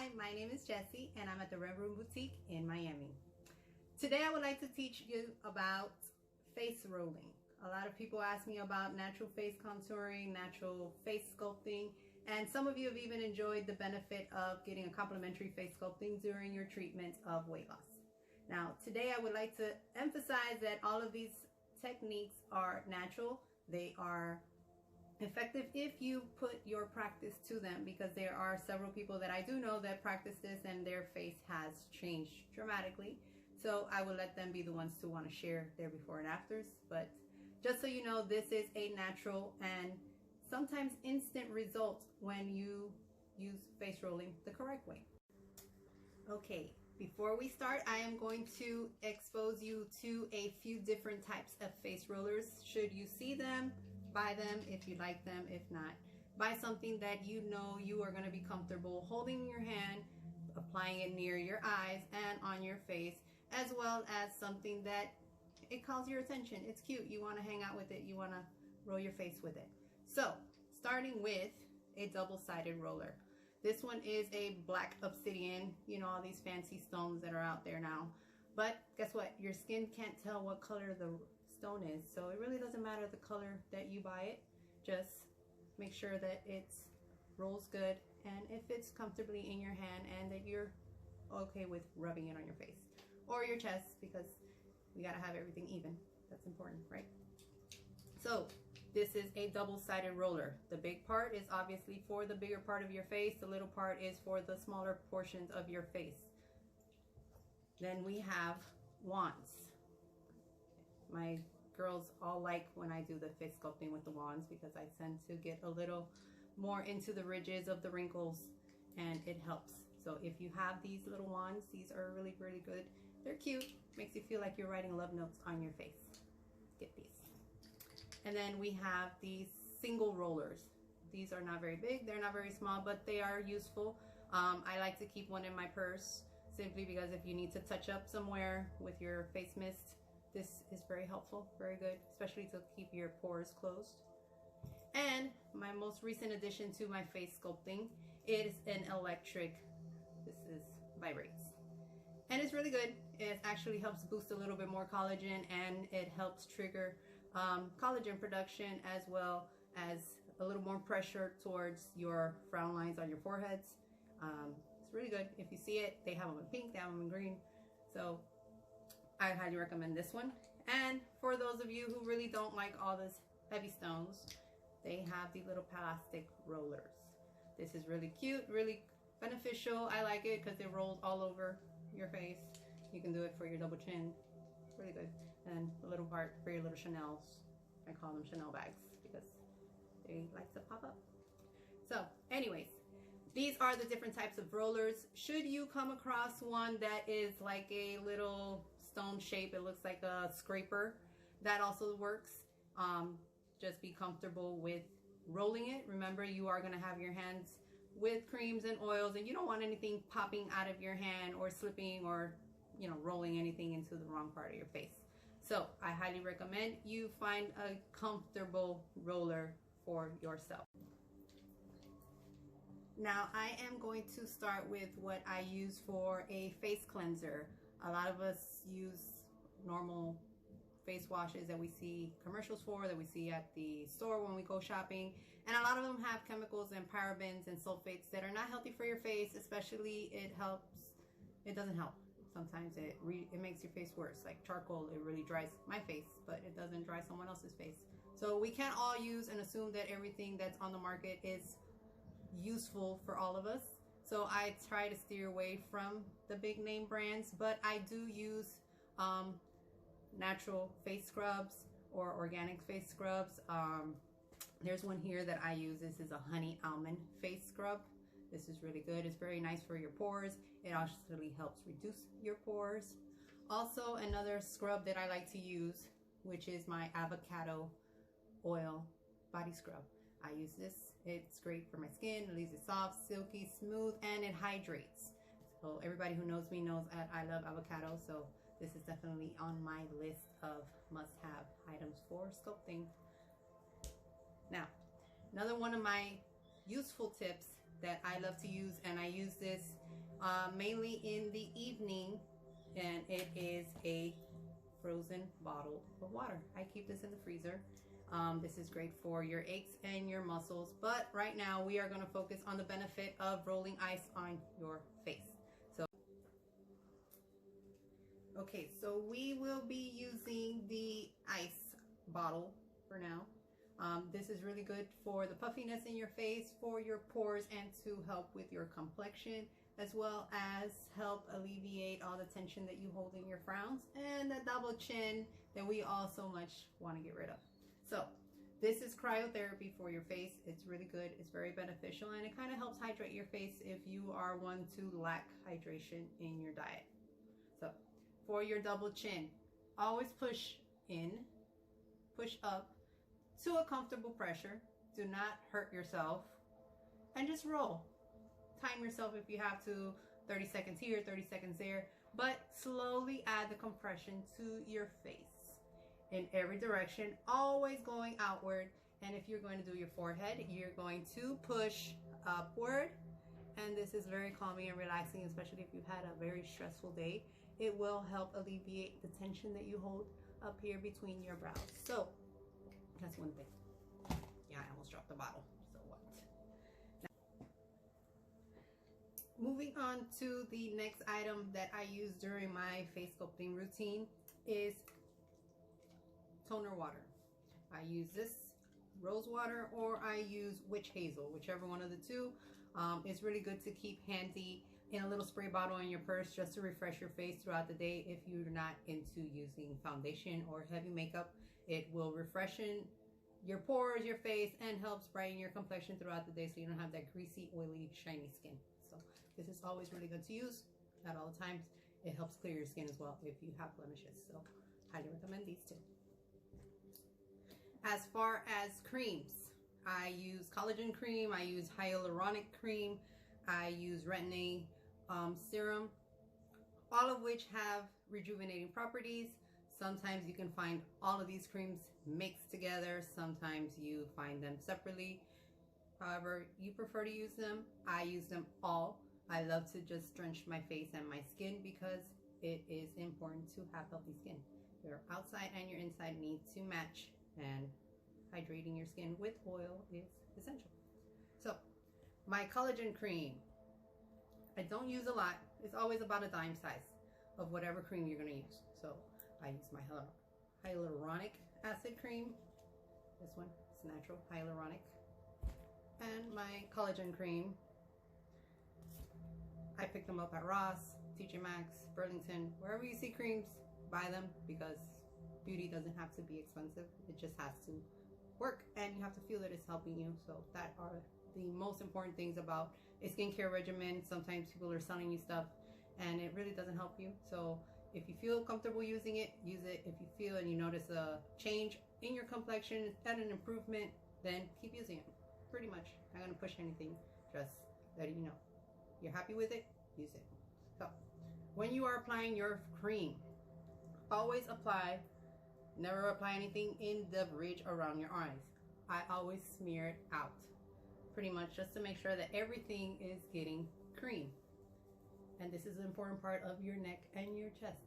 Hi, my name is Jessie and I'm at the Red Room Boutique in Miami. Today I would like to teach you about face rolling. A lot of people ask me about natural face contouring, natural face sculpting, and some of you have even enjoyed the benefit of getting a complimentary face sculpting during your treatment of weight loss. Now, today I would like to emphasize that all of these techniques are natural. They are effective if you put your practice to them, because there are several people that I do know that practice this and their face has changed dramatically. So I will let them be the ones to want to share their before and afters. But just so you know, this is a natural and sometimes instant result when you use face rolling the correct way. Okay, before we start, I am going to expose you to a few different types of face rollers. Should you see them, buy them. If you like them, if not, buy something that you know you are going to be comfortable holding in your hand, applying it near your eyes and on your face, as well as something that it calls your attention. It's cute. You want to hang out with it. You want to roll your face with it. So starting with a double-sided roller. This one is a black obsidian, you know, all these fancy stones that are out there now. But guess what? Your skin can't tell what color the stone is, so it really doesn't matter the color that you buy it. Just make sure that it rolls good and it fits comfortably in your hand and that you're okay with rubbing it on your face or your chest, because we got to have everything even. That's important, right? So this is a double-sided roller. The big part is obviously for the bigger part of your face. The little part is for the smaller portions of your face. Then we have wands. My girls all like when I do the face sculpting with the wands, because I tend to get a little more into the ridges of the wrinkles and it helps. So if you have these little wands, these are really, really good. They're cute. Makes you feel like you're writing love notes on your face. Get these. And then we have these single rollers. These are not very big. They're not very small, but they are useful. I like to keep one in my purse simply because if you need to touch up somewhere with your face mist, this is very helpful, very good, especially to keep your pores closed. And my most recent addition to my face sculpting is an electric. This is vibrates. And it's really good. It actually helps boost a little bit more collagen, and it helps trigger collagen production, as well as a little more pressure towards your frown lines on your foreheads. It's really good. If you see it, they have them in pink, they have them in green. So I highly recommend this one. And for those of you who really don't like all this heavy stones, they have the little plastic rollers. This is really cute, really beneficial. I like it because it rolls all over your face. You can do it for your double chin. Really good. And the little part for your little Chanel's. I call them Chanel bags because they like to pop up. So anyways, these are the different types of rollers. Should you come across one that is like a little stone shape, it looks like a scraper, that also works. Just be comfortable with rolling it. Remember, you are going to have your hands with creams and oils, and you don't want anything popping out of your hand or slipping or, you know, rolling anything into the wrong part of your face. So I highly recommend you find a comfortable roller for yourself. Now I am going to start with what I use for a face cleanser. A lot of us use normal face washes that we see commercials for, that we see at the store when we go shopping, and a lot of them have chemicals and parabens and sulfates that are not healthy for your face. Especially it doesn't help. Sometimes it makes your face worse. Like charcoal, it really dries my face, but it doesn't dry someone else's face. So we can't all use and assume that everything that's on the market is useful for all of us. So I try to steer away from the big name brands, but I do use natural face scrubs or organic face scrubs. There's one here that I use. This is a honey almond face scrub. This is really good. It's very nice for your pores. It actually helps reduce your pores. Also, another scrub that I like to use, which is my avocado oil body scrub. I use this. It's great for my skin. It leaves it soft, silky, smooth, and it hydrates. So everybody who knows me knows that I love avocado, so this is definitely on my list of must-have items for sculpting. Now, another one of my useful tips that I love to use, and I use this mainly in the evening, and it is a frozen bottle of water. I keep this in the freezer. This is great for your aches and your muscles, but right now we are going to focus on the benefit of rolling ice on your face. Okay, so we will be using the ice bottle for now. This is really good for the puffiness in your face, for your pores, and to help with your complexion, as well as help alleviate all the tension that you hold in your frowns and the double chin that we all so much want to get rid of. So this is cryotherapy for your face. It's really good. It's very beneficial, and it kind of helps hydrate your face if you are one to lack hydration in your diet. So for your double chin, always push in, push up to a comfortable pressure. Do not hurt yourself, and just roll. Time yourself if you have to, 30 seconds here, 30 seconds there, but slowly add the compression to your face in every direction, always going outward. And if you're going to do your forehead, you're going to push upward, and this is very calming and relaxing, especially if you've had a very stressful day. It will help alleviate the tension that you hold up here between your brows. So that's one thing. Yeah, I almost dropped the bottle. So what? Now, moving on to the next item that I use during my face sculpting routine is toner water. I use this rose water, or I use witch hazel, whichever one of the two. It's really good to keep handy in a little spray bottle in your purse, just to refresh your face throughout the day. If you're not into using foundation or heavy makeup, it will refreshen your pores, your face, and helps brighten your complexion throughout the day, so you don't have that greasy, oily, shiny skin. So this is always really good to use at all times. It helps clear your skin as well if you have blemishes. So highly recommend these two. As far as creams, I use collagen cream, I use hyaluronic cream, I use retin-A serum, all of which have rejuvenating properties. Sometimes you can find all of these creams mixed together. Sometimes you find them separately. However you prefer to use them, I use them all. I love to just drench my face and my skin because it is important to have healthy skin. Your outside and your inside need to match, and hydrating your skin with oil is essential. So my collagen cream, I don't use a lot. It's always about a dime size of whatever cream you're going to use. So I use my hyaluronic acid cream. This one is natural hyaluronic. And my collagen cream, I pick them up at Ross, TJ Maxx, Burlington, wherever you see creams, buy them, because beauty doesn't have to be expensive. It just has to work, and you have to feel that it's helping you. So that are the most important things about a skincare regimen. Sometimes people are selling you stuff and it really doesn't help you. So if you feel comfortable using it, use it. If you feel and you notice a change in your complexion and an improvement, then keep using it. Pretty much, I'm not gonna push anything, just letting you know. You're happy with it, use it. So when you are applying your cream, always apply, never apply anything in the bridge around your eyes. I always smear it out, pretty much just to make sure that everything is getting cream. And this is an important part of your neck and your chest.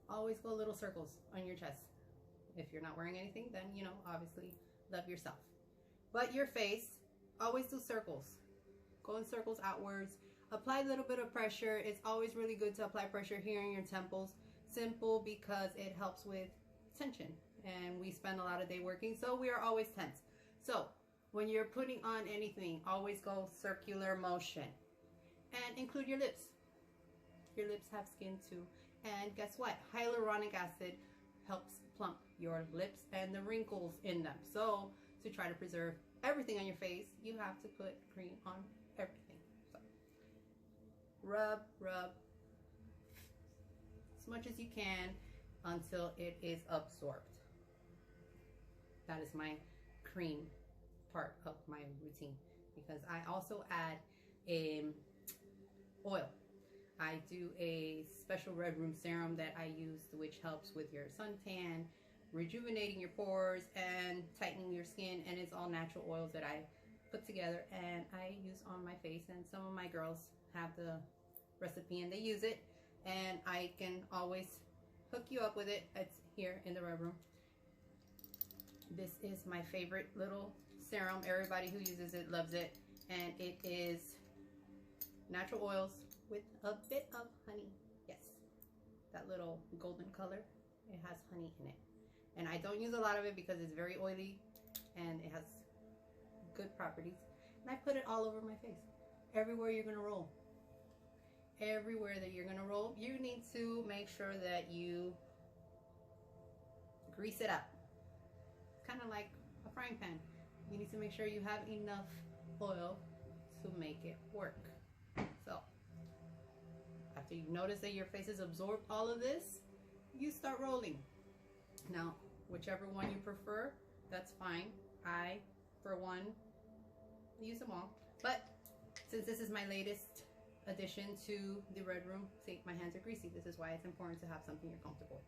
Always go little circles on your chest. If you're not wearing anything, then, you know, obviously love yourself. But your face, always do circles. Go in circles outwards. Apply a little bit of pressure. It's always really good to apply pressure here in your temples. Simple, because it helps with tension. And we spend a lot of day working, so we are always tense. So when you're putting on anything, always go circular motion. And include your lips. Your lips have skin too. And guess what? Hyaluronic acid helps plump your lips and the wrinkles in them. So to try to preserve everything on your face, you have to put cream on everything. So rub, rub as much as you can until it is absorbed. That is my cream part of my routine, because I also add oil. I do a special red room serum that I use, which helps with your suntan, rejuvenating your pores, and tightening your skin. And it's all natural oils that I put together and I use on my face. And some of my girls have the recipe and they use it, and I can always hook you up with it. It's here in the Red Room. This is my favorite little serum. Everybody who uses it loves it, and it is natural oils with a bit of honey. Yes, that little golden color, it has honey in it, and I don't use a lot of it because it's very oily and it has good properties. And I put it all over my face, everywhere you're gonna roll. Everywhere that you're gonna roll, you need to make sure that you grease it up. It's kind of like a frying pan. You need to make sure you have enough oil to make it work. So after you've noticed that your face has absorbed all of this, you start rolling. Now, whichever one you prefer, that's fine. I, for one, use them all. But since this is my latest addition to the Red Room, see, my hands are greasy. This is why it's important to have something you're comfortable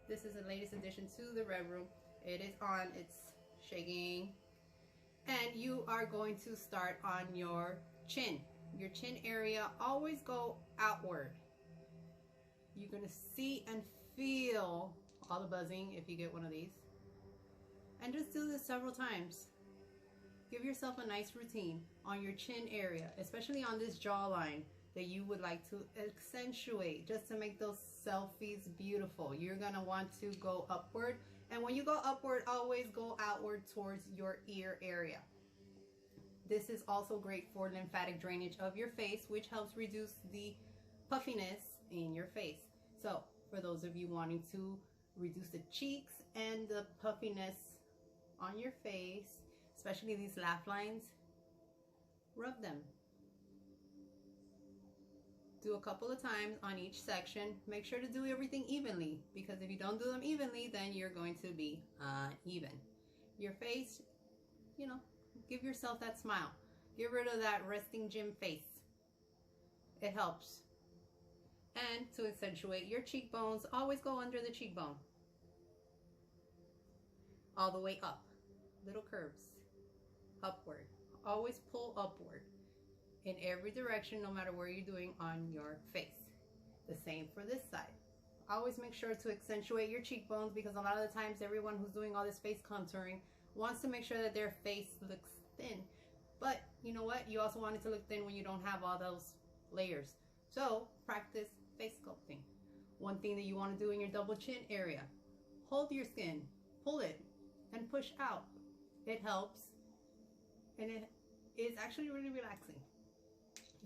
with. This is the latest addition to the Red Room. It is on, it's shaking. And you are going to start on your chin. Your chin area, always go outward. You're gonna see and feel all the buzzing if you get one of these. And just do this several times. Give yourself a nice routine on your chin area, especially on this jawline that you would like to accentuate, just to make those selfies beautiful. You're gonna want to go upward, and when you go upward, always go outward towards your ear area. This is also great for lymphatic drainage of your face, which helps reduce the puffiness in your face. So for those of you wanting to reduce the cheeks and the puffiness on your face, especially these laugh lines, rub them. Do a couple of times on each section. Make sure to do everything evenly, because if you don't do them evenly, then you're going to be uneven. Your face, you know, give yourself that smile. Get rid of that resting gym face. It helps. And to accentuate your cheekbones, always go under the cheekbone. All the way up. Little curves. Upward. Always pull upward in every direction, no matter where you're doing on your face. The same for this side. Always make sure to accentuate your cheekbones, because a lot of the times everyone who's doing all this face contouring wants to make sure that their face looks thin. But you know what? You also want it to look thin when you don't have all those layers. So practice face sculpting. One thing that you want to do in your double chin area, hold your skin, pull it, and push out. It helps, and it is actually really relaxing,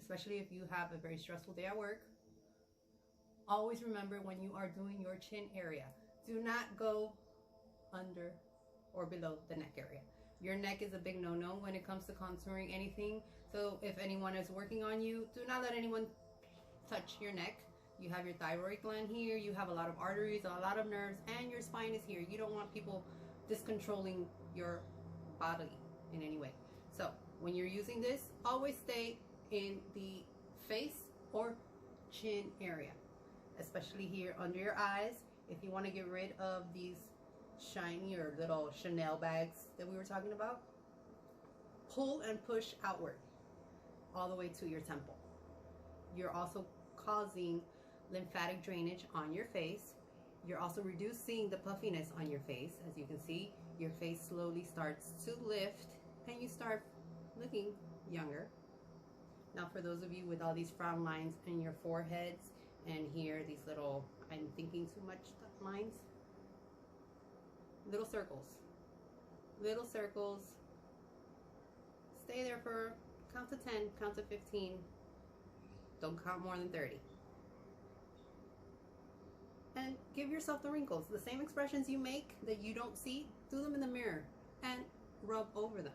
especially if you have a very stressful day at work. Always remember, when you are doing your chin area, do not go under or below the neck area. Your neck is a big no-no when it comes to contouring anything. So if anyone is working on you, do not let anyone touch your neck. You have your thyroid gland here, you have a lot of arteries, a lot of nerves, and your spine is here. You don't want people discontrolling your body in any way. So when you're using this, always stay in the face or chin area, especially here under your eyes. If you want to get rid of these shiny or little Chanel bags that we were talking about, pull and push outward all the way to your temple. You're also causing lymphatic drainage on your face. You're also reducing the puffiness on your face. As you can see, your face slowly starts to lift and you start looking younger. Now for those of you with all these frown lines in your foreheads and here these little, I'm thinking too much lines, little circles, stay there for, count to 10, count to 15, don't count more than 30. And give yourself the wrinkles. The same expressions you make that you don't see, do them in the mirror and rub over them.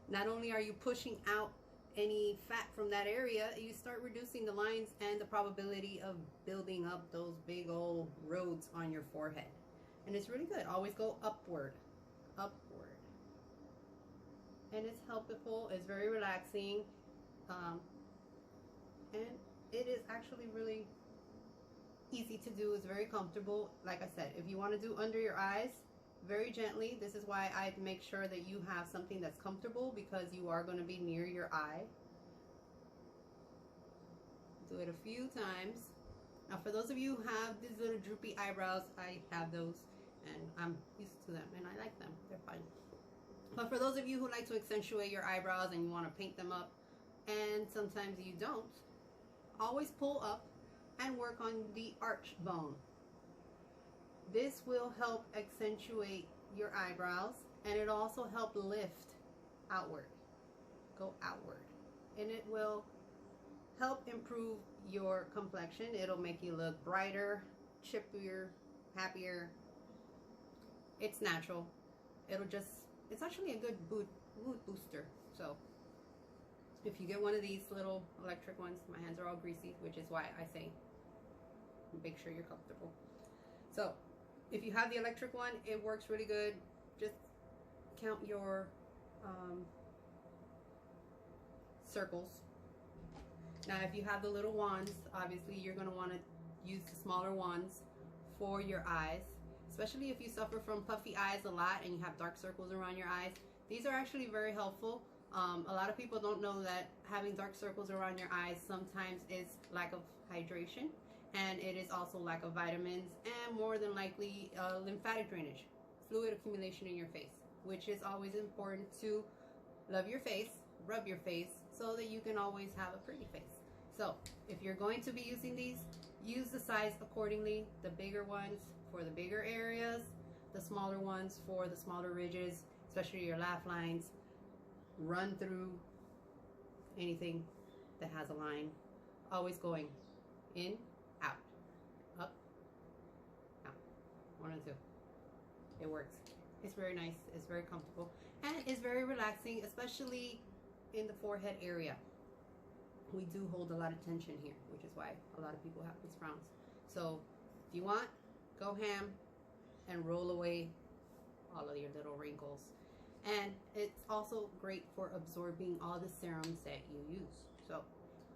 Not only are you pushing out any fat from that area, you start reducing the lines and the probability of building up those big old roads on your forehead. And it's really good. Always go upward, upward. And it's helpful, it's very relaxing, and it is actually really easy to do. It's very comfortable. Like I said, if you want to do under your eyes, very gently. This is why I make sure that you have something that's comfortable, because you are going to be near your eye. Do it a few times. Now for those of you who have these little droopy eyebrows, I have those and I'm used to them and I like them. They're fine. But for those of you who like to accentuate your eyebrows and you want to paint them up and sometimes you don't, always pull up and work on the arch bone. This will help accentuate your eyebrows and it also help lift outward, go outward, and it will help improve your complexion. It'll make you look brighter, chippier, happier. It's natural. It's actually a good mood booster. So if you get one of these little electric ones, my hands are all greasy, which is why I say make sure you're comfortable. So if you have the electric one, it works really good. Just count your circles. Now if you have the little wands, obviously you're going to want to use the smaller ones for your eyes, especially if you suffer from puffy eyes a lot and you have dark circles around your eyes. These are actually very helpful. A lot of people don't know that having dark circles around your eyes sometimes is lack of hydration, and it is also lack of vitamins, and more than likely lymphatic drainage, fluid accumulation in your face, which is always important to love your face, rub your face, so that you can always have a pretty face. So if you're going to be using these, use the size accordingly. The bigger ones for the bigger areas, the smaller ones for the smaller ridges, especially your laugh lines. Run through anything that has a line, always going in, out, up, out, 1 and 2. It works. It's very nice, it's very comfortable, and it's very relaxing, especially in the forehead area. We do hold a lot of tension here, which is why a lot of people have these frowns. So if you want, go ham and roll away all of your little wrinkles. And it's also great for absorbing all the serums that you use. So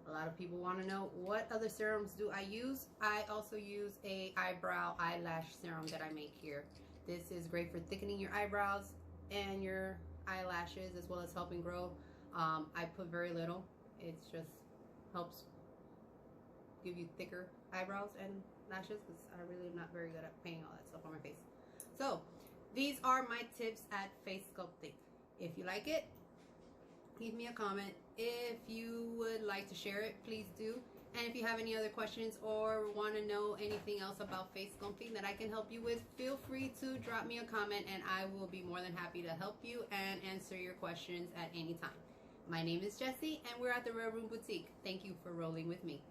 a lot of people want to know, what other serums do I use? I also use a eyebrow eyelash serum that I make here. This is great for thickening your eyebrows and your eyelashes, as well as helping grow. I put very little. It just helps give you thicker eyebrows and lashes, because I really am not very good at painting all that stuff on my face. So these are my tips at Face Sculpting. If you like it, leave me a comment. If you would like to share it, please do. And if you have any other questions or want to know anything else about face sculpting that I can help you with, feel free to drop me a comment and I will be more than happy to help you and answer your questions at any time. My name is Jessie and we're at the Red Room Boutique. Thank you for rolling with me.